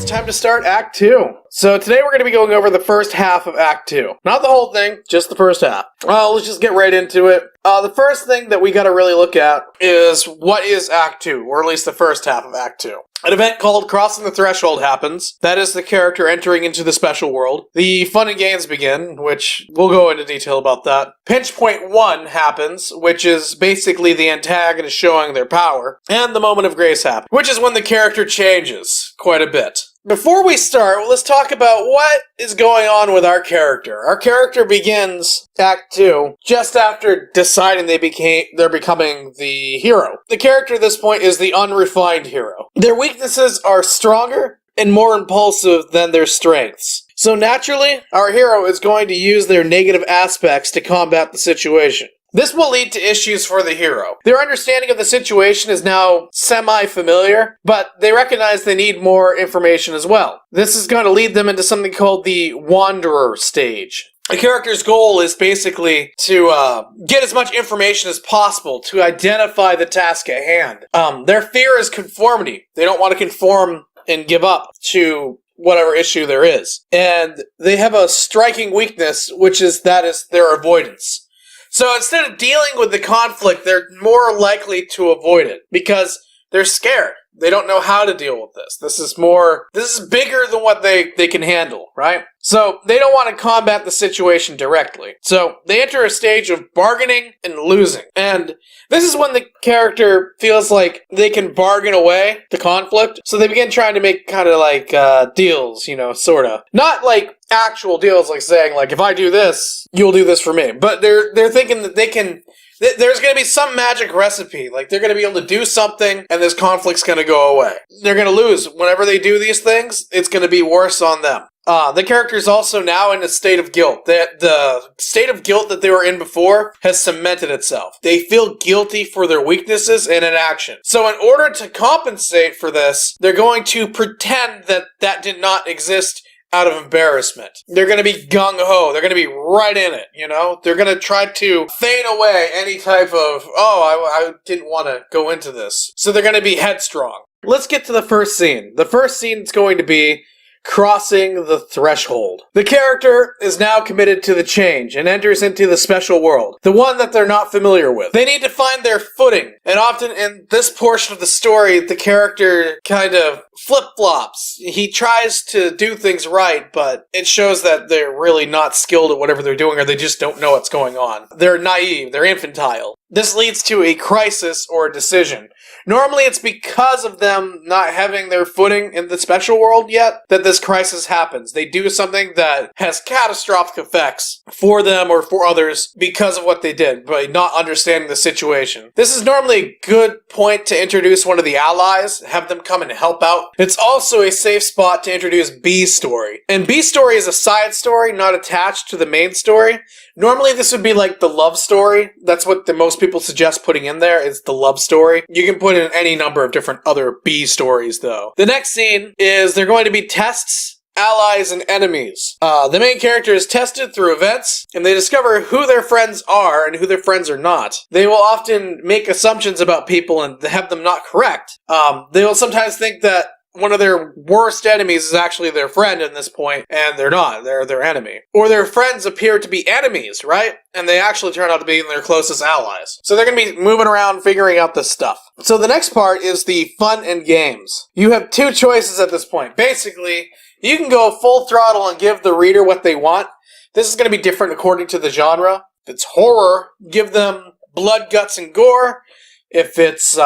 it's time to start Act 2. So today we're going to be going over the first half of Act 2. Not the whole thing, just the first half. Let's just get right into it. The first thing that we got to really look at is what is Act 2, or at least the first half of Act 2. An event called Crossing the Threshold happens. That is the character entering into the special world. The fun and games begin, which we'll go into detail about that. Pinch point 1 happens, which is basically the antagonist showing their power. And the moment of grace happens, which is when the character changes quite a bit. Before we start, let's talk about what is going on with our character. Our character begins Act 2 just after deciding they're becoming the hero. The character at this point is the unrefined hero. Their weaknesses are stronger and more impulsive than their strengths. So naturally, our hero is going to use their negative aspects to combat the situation. This will lead to issues for the hero. Their understanding of the situation is now semi-familiar, but they recognize they need more information as well. This is going to lead them into something called the Wanderer stage. The character's goal is basically to get as much information as possible to identify the task at hand. Their fear is conformity. They don't want to conform and give up to whatever issue there is. And they have a striking weakness, which is their avoidance. So instead of dealing with the conflict, they're more likely to avoid it because they're scared. They don't know how to deal with this. This is bigger than what they can handle, right? So they don't want to combat the situation directly. So they enter a stage of bargaining and losing. And this is when the character feels like they can bargain away the conflict. So they begin trying to make kind of like deals, sort of. Not like actual deals, like saying, like, if I do this, you'll do this for me. But they're thinking that they can... There's going to be some magic recipe. Like, they're going to be able to do something, and this conflict's going to go away. They're going to lose. Whenever they do these things, it's going to be worse on them. The character's also now in a state of guilt. The state of guilt that they were in before has cemented itself. They feel guilty for their weaknesses and inaction. So in order to compensate for this, they're going to pretend that did not exist out of embarrassment. They're going to be gung-ho. They're going to be right in it, They're going to try to feign away any type of, I didn't want to go into this. So they're going to be headstrong. Let's get to the first scene. The first scene is going to be Crossing the Threshold. The character is now committed to the change and enters into the special world, the one that they're not familiar with. They need to find their footing, and often in this portion of the story, the character kind of flip-flops. He tries to do things right, but it shows that they're really not skilled at whatever they're doing, or they just don't know what's going on. They're naive, they're infantile. This leads to a crisis or a decision. Normally it's because of them not having their footing in the special world yet that this crisis happens. They do something that has catastrophic effects for them or for others because of what they did, by not understanding the situation. This is normally a good point to introduce one of the allies, have them come and help out. It's also a safe spot to introduce B's story. And B's story is a side story, not attached to the main story. Normally this would be like the love story. That's what the most people suggest putting in there, is the love story. You can put in any number of different other B stories though. The next scene is they're going to be tests, allies, and enemies. The main character is tested through events, and they discover who their friends are and who their friends are not. They will often make assumptions about people and have them not correct. They will sometimes think that one of their worst enemies is actually their friend at this point, and they're not. They're their enemy. Or their friends appear to be enemies, right? And they actually turn out to be their closest allies. So they're going to be moving around figuring out this stuff. So the next part is the fun and games. You have two choices at this point. Basically, you can go full throttle and give the reader what they want. This is going to be different according to the genre. If it's horror, give them blood, guts, and gore. If it's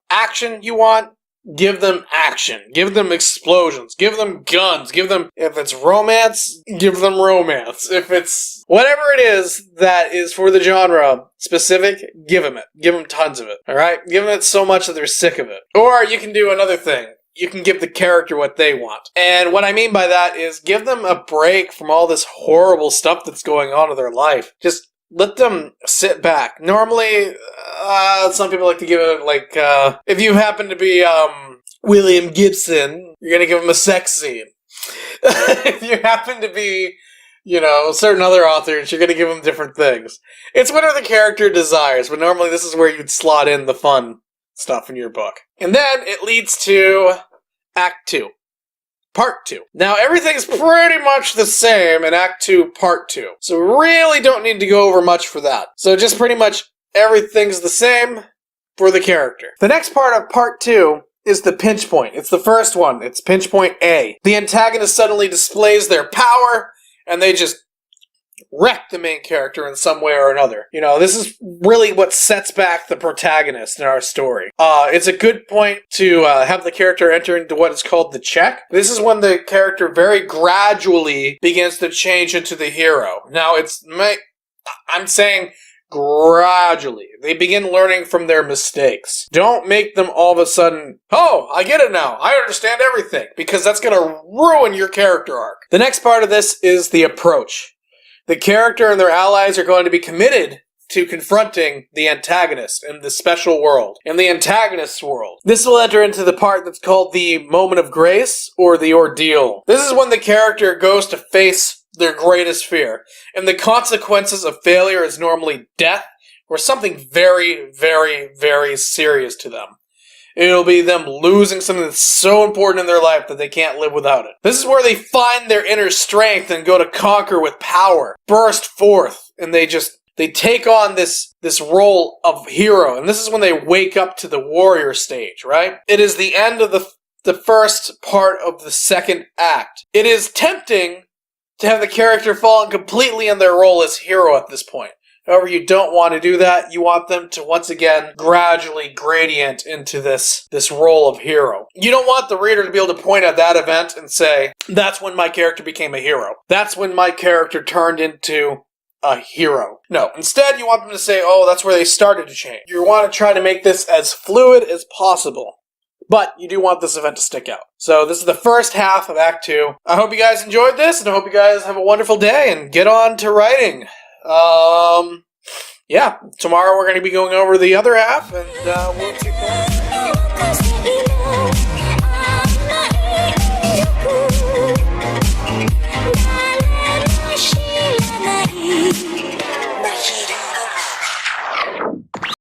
action you want, give them action. Give them explosions. Give them guns. If it's romance, give them romance. If it's whatever it is that is for the genre specific, give them it. Give them tons of it. Alright? Give them it so much that they're sick of it. Or you can do another thing. You can give the character what they want. And what I mean by that is give them a break from all this horrible stuff that's going on in their life. Just let them sit back. Normally, some people like to give it, like, if you happen to be, William Gibson, you're gonna give him a sex scene. If you happen to be, certain other authors, you're gonna give them different things. It's whatever the character desires, but normally this is where you'd slot in the fun stuff in your book. And then it leads to Act 2. Part 2. Now, everything's pretty much the same in Act 2, Part 2. So we really don't need to go over much for that. So just pretty much everything's the same for the character. The next part of Part 2 is the pinch point. It's the first one. It's pinch point A. The antagonist suddenly displays their power, and they just wreck the main character in some way or another. You know, this is really what sets back the protagonist in our story. It's a good point to have the character enter into what is called the check. This is when the character very gradually begins to change into the hero. Now, I'm saying gradually. They begin learning from their mistakes. Don't make them all of a sudden, oh, I get it now. I understand everything. Because that's going to ruin your character arc. The next part of this is the approach. The character and their allies are going to be committed to confronting the antagonist in the special world, in the antagonist's world. This will enter into the part that's called the moment of grace or the ordeal. This is when the character goes to face their greatest fear, and the consequences of failure is normally death or something very, very, very serious to them. It'll be them losing something that's so important in their life that they can't live without it. This is where they find their inner strength and go to conquer with power, burst forth, and they take on this role of hero. And this is when they wake up to the warrior stage, right? It is the end of the first part of the second act. It is tempting to have the character fall completely in their role as hero at this point. However, you don't want to do that. You want them to, once again, gradually gradient into this role of hero. You don't want the reader to be able to point at that event and say, that's when my character became a hero. That's when my character turned into a hero. No, instead you want them to say, oh, that's where they started to change. You want to try to make this as fluid as possible. But you do want this event to stick out. So this is the first half of Act 2. I hope you guys enjoyed this, and I hope you guys have a wonderful day and get on to writing. Yeah, tomorrow we're going to be going over the other half, and we'll keep going.